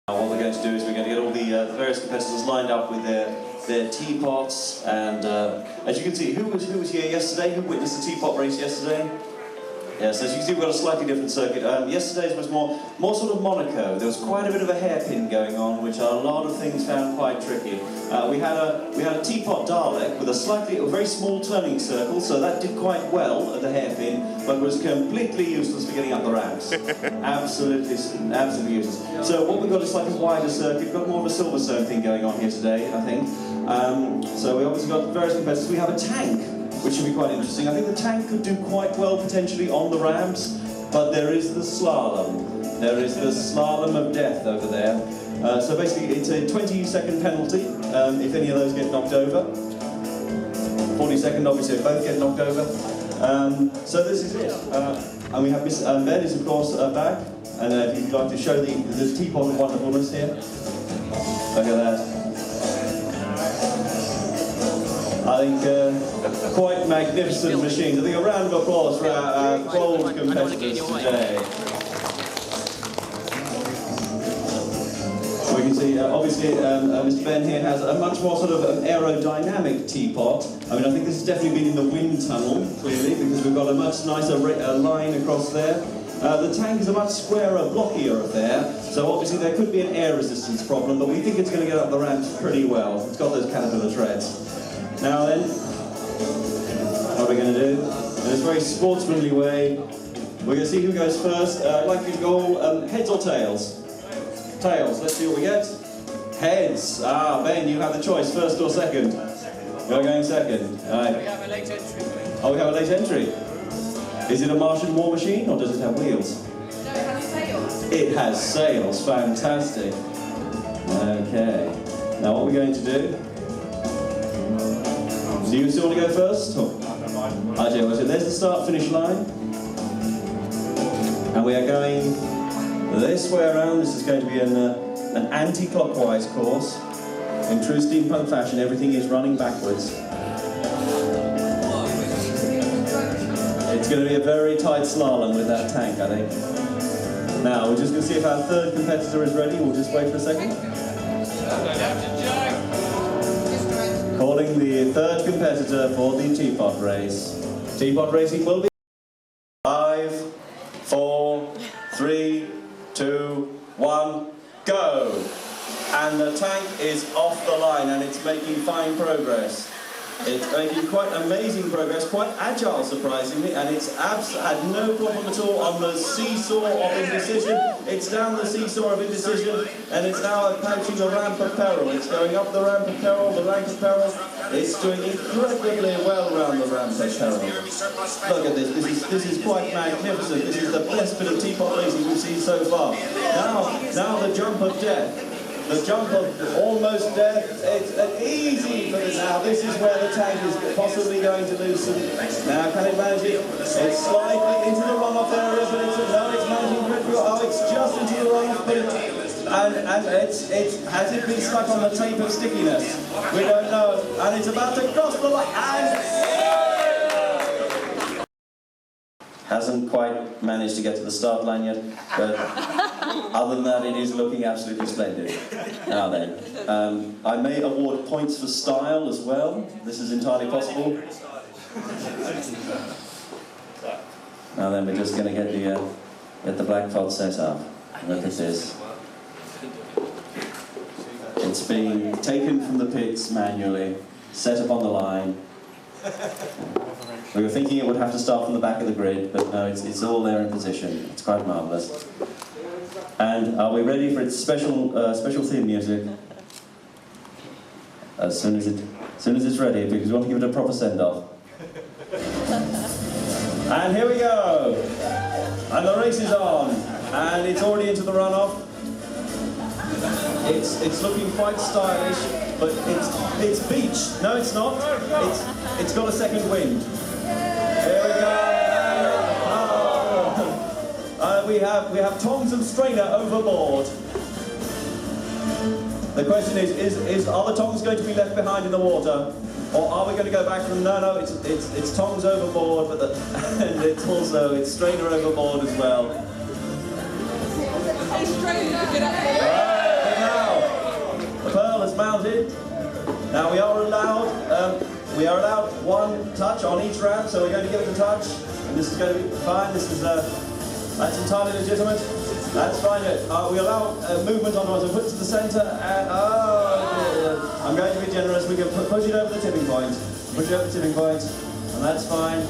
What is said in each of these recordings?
What we're going to do is we're going to get all the various competitors lined up with their teapots, and as you can see, who was here yesterday? Who witnessed the teapot race yesterday? Yes, as you can see, we've got a slightly different circuit. Yesterday's was more sort of Monaco. There was quite a bit of a hairpin going on, which a lot of things found quite tricky. We had a teapot Dalek with a very small turning circle, so that did quite well at the hairpin, but was completely useless for getting up the ramps. Absolutely useless. So what we've got is slightly wider circuit. We've got more of a Silverstone thing going on here today, I think. So we obviously got various competitors. We have a tank, which should be quite interesting. I think the tank could do quite well potentially on the ramps, but there is the slalom. There is the slalom of death over there. So basically it's a 20-second penalty if any of those get knocked over. 40-second obviously if both get knocked over. So this is it. And we have Miss Ben is of course back. And if you'd like to show the teapot of wonderfulness here. Look at that. I think quite magnificent machines. I think a round of applause for our bold competitors today. We can see, obviously, Mr. Ben here has a much more sort of aerodynamic teapot. I mean, I think this has definitely been in the wind tunnel, clearly, because we've got a much nicer line across there. The tank is a much squarer, blockier affair, so obviously there could be an air resistance problem, but we think it's going to get up the ramps pretty well. It's got those Caterpillar treads. Now then, what are we going to do? In this very sportsmanly way, we're going to see who goes first. I'd like you to go heads or tails? Tails. Let's see what we get. Heads. Ah, Ben, you have the choice, first or second. You're going second. Right. We have a late entry. Oh, we have a late entry. Is it a Martian war machine or does it have wheels? No, it has sails. It has sails. Fantastic. Okay. Now what we're going to do? Do you still want to go first? I do. So there's the start-finish line. And we are going this way around. This is going to be an anti-clockwise course. In true steampunk fashion, everything is running backwards. It's going to be a very tight slalom with that tank, I think. Now, we're just going to see if our third competitor is ready. We'll just wait for a second. Calling the third competitor for the teapot race. Teapot racing will be 5, 4, 3, 2, 1, go! And the tank is off the line and it's making fine progress. It's making quite amazing progress, quite agile surprisingly, and it's had no problem at all on the seesaw of indecision. It's down the seesaw of indecision, and it's now approaching the ramp of peril. It's going up the ramp of peril, the rank of peril. It's doing incredibly well around the ramp of peril. Look at this, this is quite magnificent. This is the best bit of teapot racing we've seen so far. Now the jump of death. The jump of almost death, it's easy for this now. This is where the tank is possibly going to lose some. Now, can it manage it? It's slightly into the runoff area, but it's managing pretty well. Oh, it's just into the runoff, but has it been stuck on the tape of stickiness? We don't know. And it's about to cross the line. Hasn't quite managed to get to the start line yet, but other than that, it is looking absolutely splendid. Now then, I may award points for style as well. This is entirely possible. Now then, we're just going to get the black pot set up. Look at this. It's being taken from the pits manually, set up on the line. We were thinking it would have to start from the back of the grid, but no, it's all there in position. It's quite marvellous. And are we ready for its special theme music? As soon as it's ready, because we want to give it a proper send-off. And here we go! And the race is on, and it's already into the runoff. It's looking quite stylish, but it's beach. No, it's not. It's got a second wind. Here we go. We have tongs and strainer overboard. The question is are the tongs going to be left behind in the water, or are we going to go back from? No, it's tongs overboard, but and it's strainer overboard as well. Hey, strainer, get up there. started. Now we are allowed one touch on each round, so we're going to give it a touch, and this is going to be fine. This is that's entirely legitimate. That's fine. We allow movement on the foot to the centre, and I'm going to be generous. We can push it over the tipping point. Push it over the tipping point, and that's fine.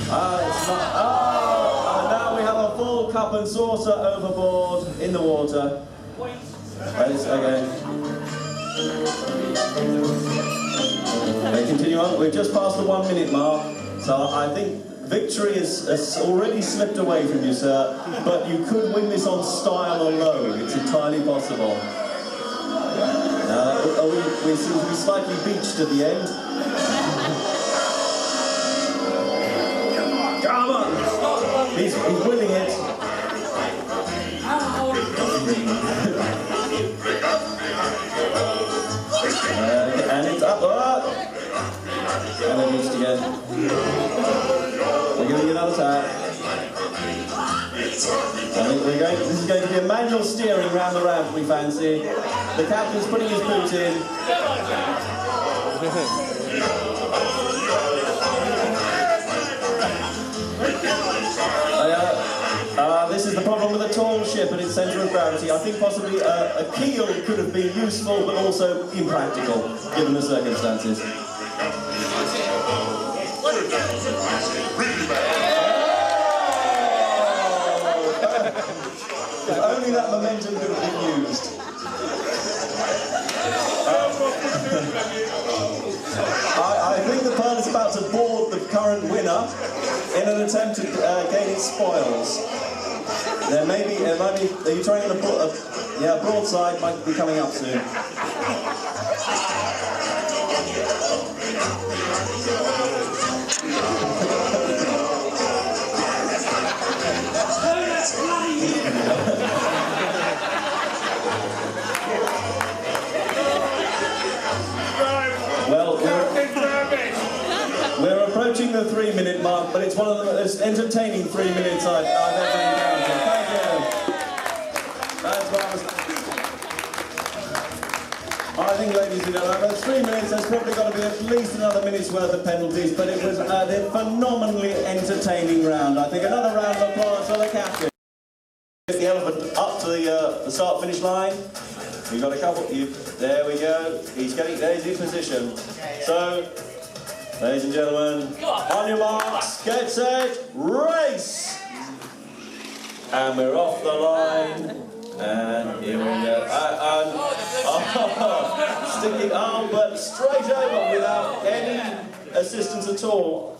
It's not. And now we have a full cup and saucer overboard in the water. Okay. We continue on. We've just passed the 1 minute mark, so I think victory has already slipped away from you, sir. But you could win this on style alone. It's entirely possible. We seem to be slightly beached at the end. Come on! He's winning it. And it's up. And then beached again. We're giving it another tap. I think this is going to be a manual steering round the ramp, we fancy. The captain's putting his boot in. This is the problem with a tall ship and its centre of gravity. I think possibly a keel could have been useful, but also impractical, given the circumstances. If only that momentum could have been used. I think the Pearl is about to board the current winner in an attempt to gain its spoils. There may be, are you trying to yeah, broadside might be coming up soon. Well, we're approaching the 3 minute mark, but it's one of the most entertaining 3 minutes I've ever encountered. Thank you. That's what I think, ladies and gentlemen, about 3 minutes, there's probably got to be at least another minute's worth of penalties, but it was a phenomenally entertaining round. I think another round of applause for the captain. Get the elephant up to the start-finish line. We've got a couple. There we go. There's his position. So, ladies and gentlemen, on your marks, get set, race! And we're off the line. And here we go. Sticking arm, but straight over without any assistance at all.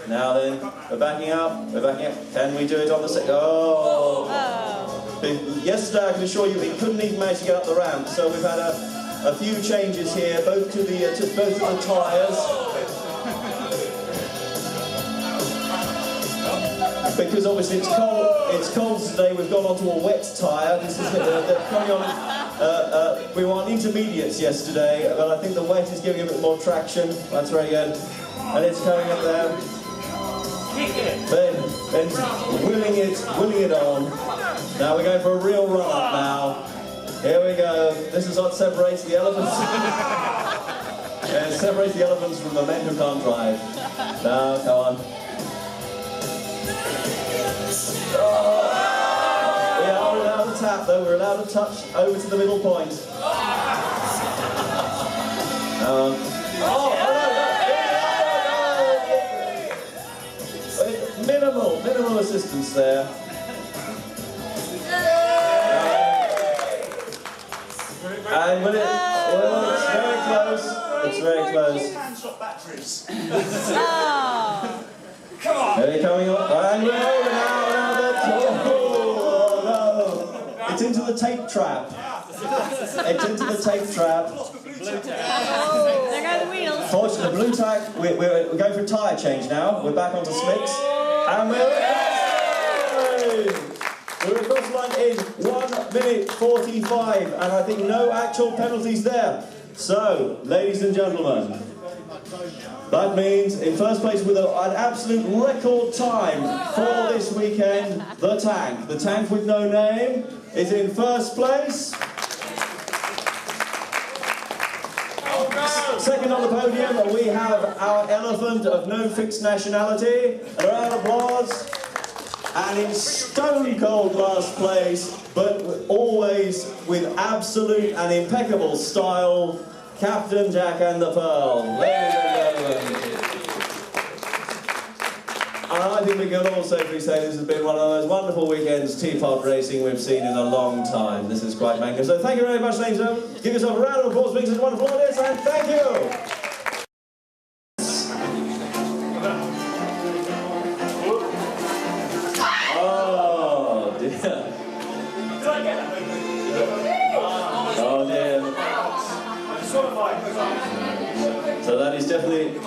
Now then, we're backing up. Can we do it on the second? Oh! Yesterday, I can assure you, we couldn't even manage to get up the ramp. So we've had a few changes here, both to the tyres. Because obviously it's cold today, we've gone onto a wet tyre. This is coming on. We were on intermediates yesterday, but I think the wet is giving a bit more traction. That's very good. And it's coming up there. Then willing it on. Now we're going for a real run up now. Here we go. This is what separates the elephants. Yeah, it separates the elephants from the men who can't drive. Now, come on. We are allowed to tap though, we're allowed to touch over to the middle point. Minimal assistance there. And when it's very close. It's very close. Come on. They're coming up. And we're over now. Oh, no. It's into the tape trap. It's into the tape trap. There go the wheels. Fortunately, the blue tack, we're going for a tyre change now. We're back onto slicks. And we're across the line in 1 minute 45. And I think no actual penalties there. So, ladies and gentlemen, that means in first place with an absolute record time for this weekend, the tank with no name is in first place. Second on the podium, we have our elephant of no fixed nationality. A round of applause. And in stone cold last place, but always with absolute and impeccable style, Captain Jack and the Pearl. Ladies and gentlemen. And I think we can all safely say this has been one of the most wonderful weekends teapot racing we've seen in a long time. This is quite magnificent. So thank you very much, ladies and gentlemen. Give yourself a round of applause for such a wonderful audience, and thank you. Oh dear. Oh dear. So that is definitely...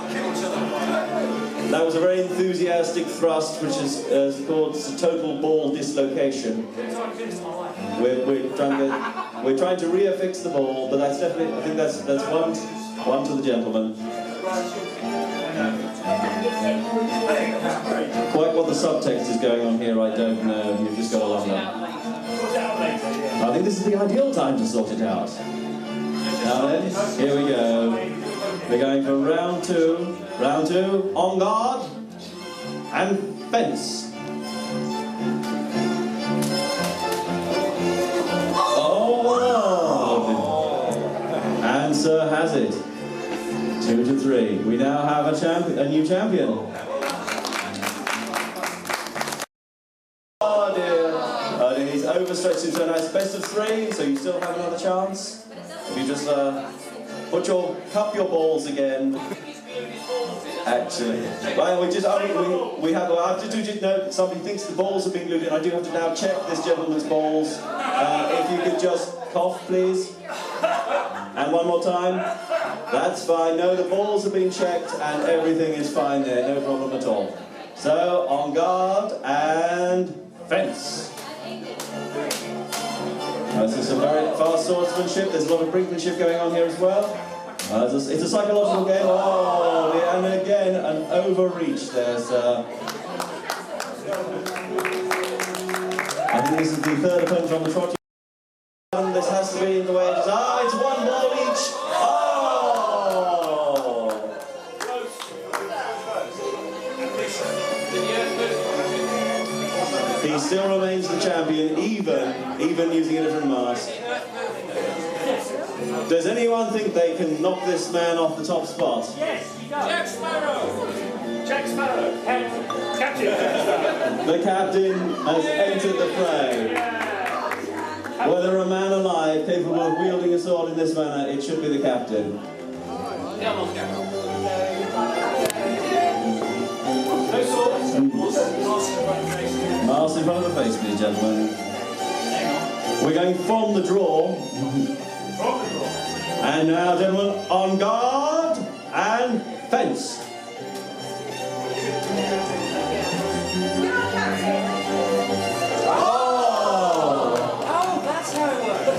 That was a very enthusiastic thrust, which is called total ball dislocation. We're trying to reaffix the ball, but that's definitely, I think that's one to the gentleman. Quite what the subtext is going on here, I don't know. You've just got to love that. I think this is the ideal time to sort it out. Now then, here we go. We're going for round two. Round two, on guard, and fence. Oh! And Sir has it. 2 to 3. We now have a new champion. Oh dear. Oh dear, he's overstretched into a nice best of 3, so you still have another chance. If you just cup your balls again. Actually, right, we have to know somebody thinks the balls have been glued in. I do have to now check this gentleman's balls. If you could just cough, please. And one more time. That's fine. No, the balls have been checked and everything is fine there. No problem at all. So, on guard and fence. This is some very fast swordsmanship. There's a lot of brinkmanship going on here as well. It's a psychological game. Oh, yeah, and again, an overreach there, sir. I think this is the third opponent on the trot. This has to be in the way it is. Ah, it's 1 ball each. Oh! He still remains the champion, even using a different mask. Does anyone think they can knock this man off the top spot? Yes, he does. Jack Sparrow! Jack Sparrow! Captain Jack Sparrow! The captain has entered the fray. Whether a man alive capable of wielding a sword in this manner, it should be the captain. No swords. Mask in front of the face, please, gentlemen. We're going from the draw. And now, gentlemen, on guard and fence. Oh! Oh, that's how it works.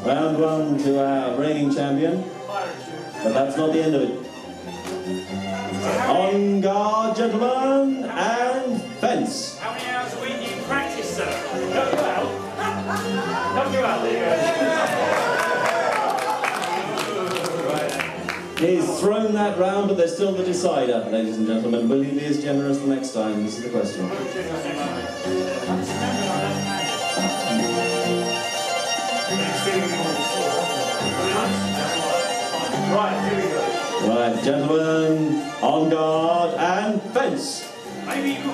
Round one to our reigning champion. But that's not the end of it. On guard, gentlemen, and fence. How many hours a week do you practice, sir? Help you out. Help you out, there you go. He's thrown that round, but there's still the decider, ladies and gentlemen. Will he be as generous the next time? This is the question. Right, here we go. Right, gentlemen, on guard and fence. Maybe you...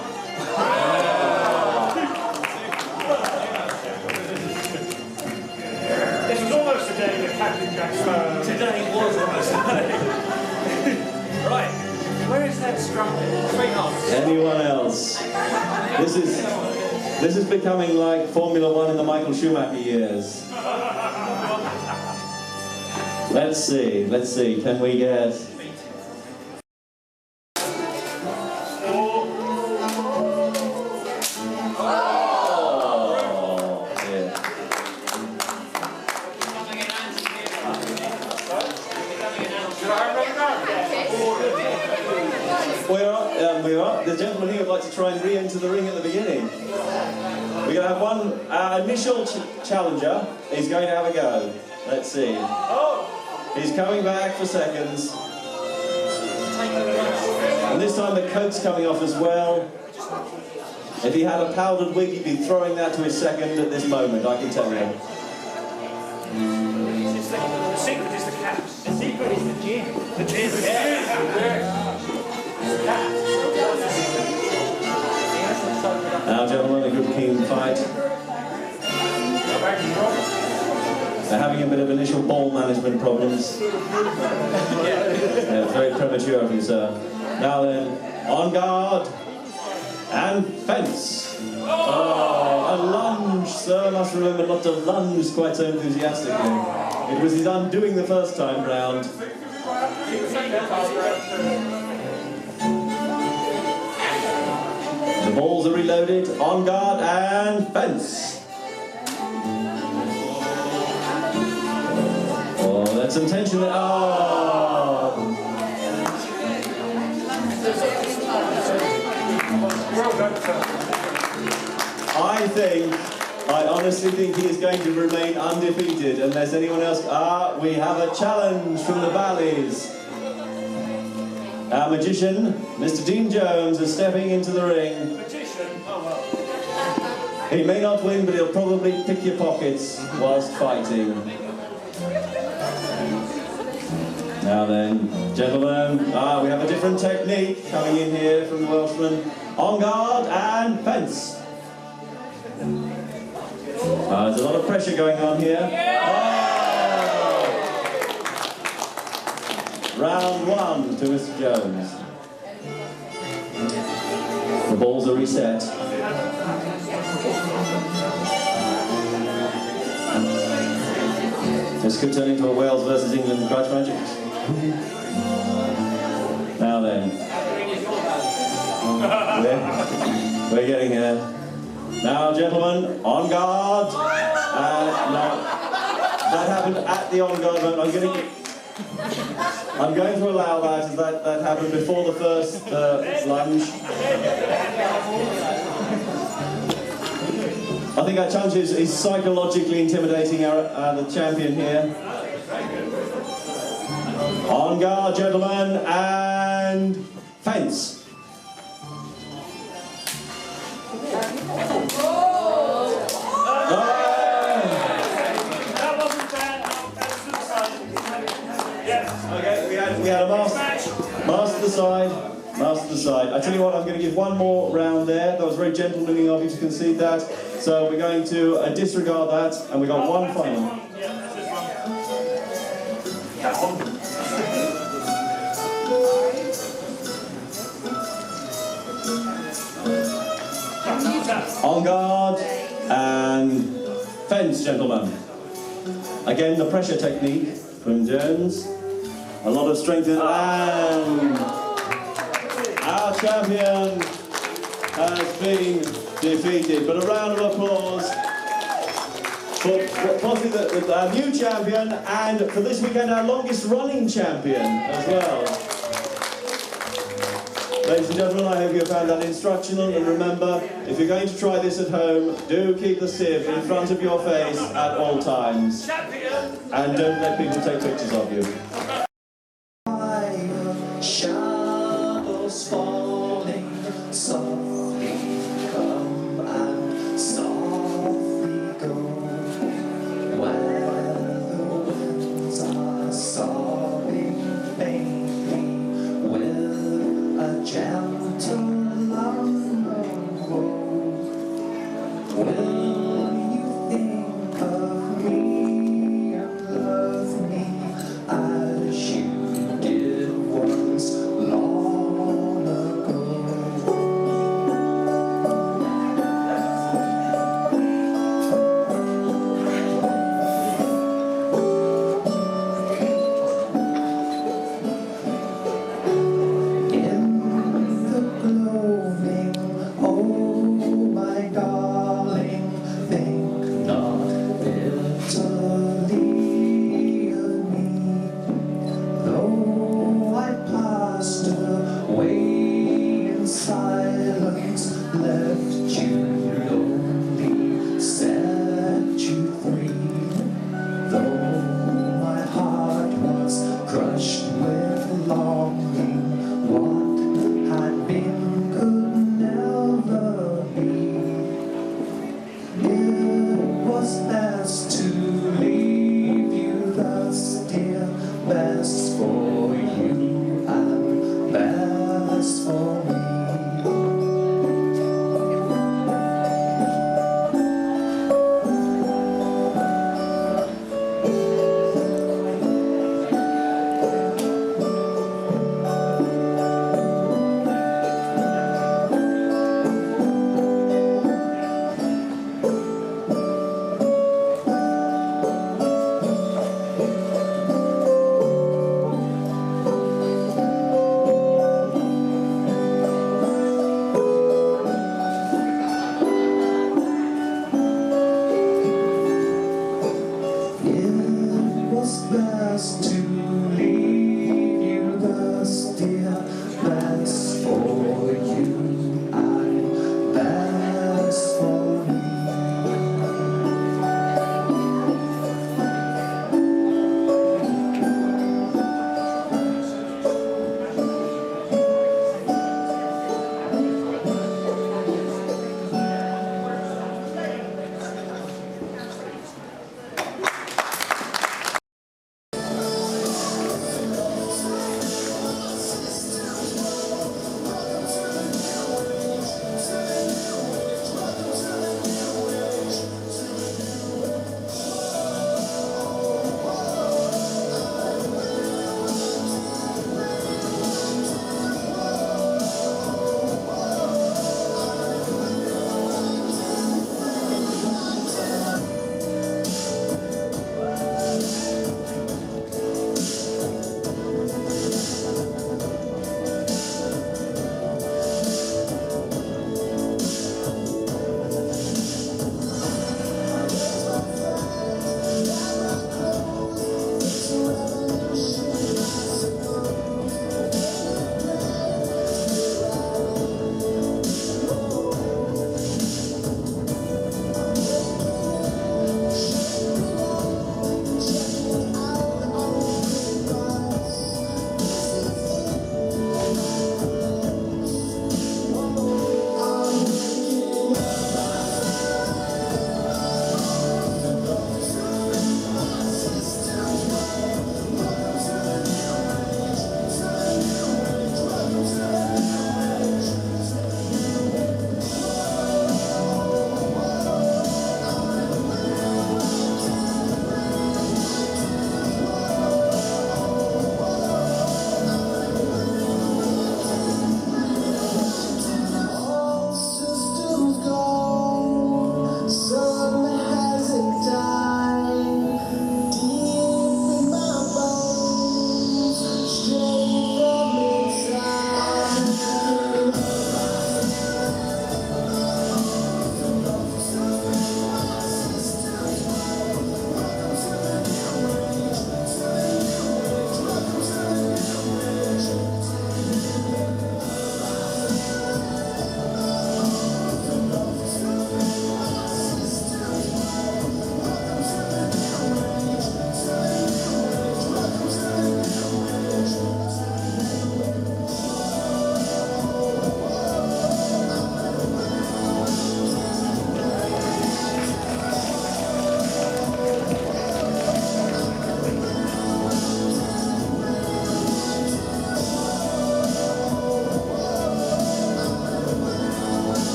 This was almost a day with Captain Jack Sparrow. Today was almost a day. Right, where is that strumpet? Sweetheart. Anyone else? This is becoming like Formula 1 in the Michael Schumacher years. Let's see, can we get... The gentleman here would like to try and re-enter the ring at the beginning. We're going to have our initial challenger is going to have a go. Let's see. He's coming back for seconds. And this time the coat's coming off as well. If he had a powdered wig, he'd be throwing that to his second at this moment, I can tell you. The secret is the caps. The secret is the gin. The gin. Now, gentlemen, a good keen fight. They're having a bit of initial ball management problems. Yeah, very premature of you, sir. Now then, on guard. And fence. Oh, a lunge. Sir must remember not to lunge quite so enthusiastically. It was his undoing the first time round. The balls are reloaded. On guard and fence. Oh, that's some tension there. Oh. I honestly think he is going to remain undefeated unless anyone else... we have a challenge from the Valleys. Our magician, Mr. Dean Jones, is stepping into the ring. Magician? Oh well. He may not win, but he'll probably pick your pockets whilst fighting. Now then, gentlemen, we have a different technique coming in here from the Welshman. On guard and fence. There's a lot of pressure going on here. Oh! Round one to Mr. Jones. The balls are reset. This could turn into a Wales versus England grudge magic. Now then. We're getting here. Now, gentlemen, on guard. No, that happened at the on guard moment. I'm going to allow that, as that happened before the first lunge. I think our challenge is psychologically intimidating the champion here. On guard, gentlemen, and fence. That wasn't bad. That's to the side. Yes. Okay, we had a master to the side. Master to the side. I tell you what, I'm going to give one more round there. That was very gentlemanly of you to concede that. So we're going to disregard that, and we got one final. Yeah, that's this one. That one. On guard and fence, gentlemen. Again, the pressure technique from Jones. A lot of strength in, and our champion has been defeated. But a round of applause for possibly our new champion, and for this weekend our longest running champion as well. Ladies and gentlemen, I hope you found that instructional, and remember, if you're going to try this at home, do keep the sieve in front of your face at all times. And don't let people take pictures of you.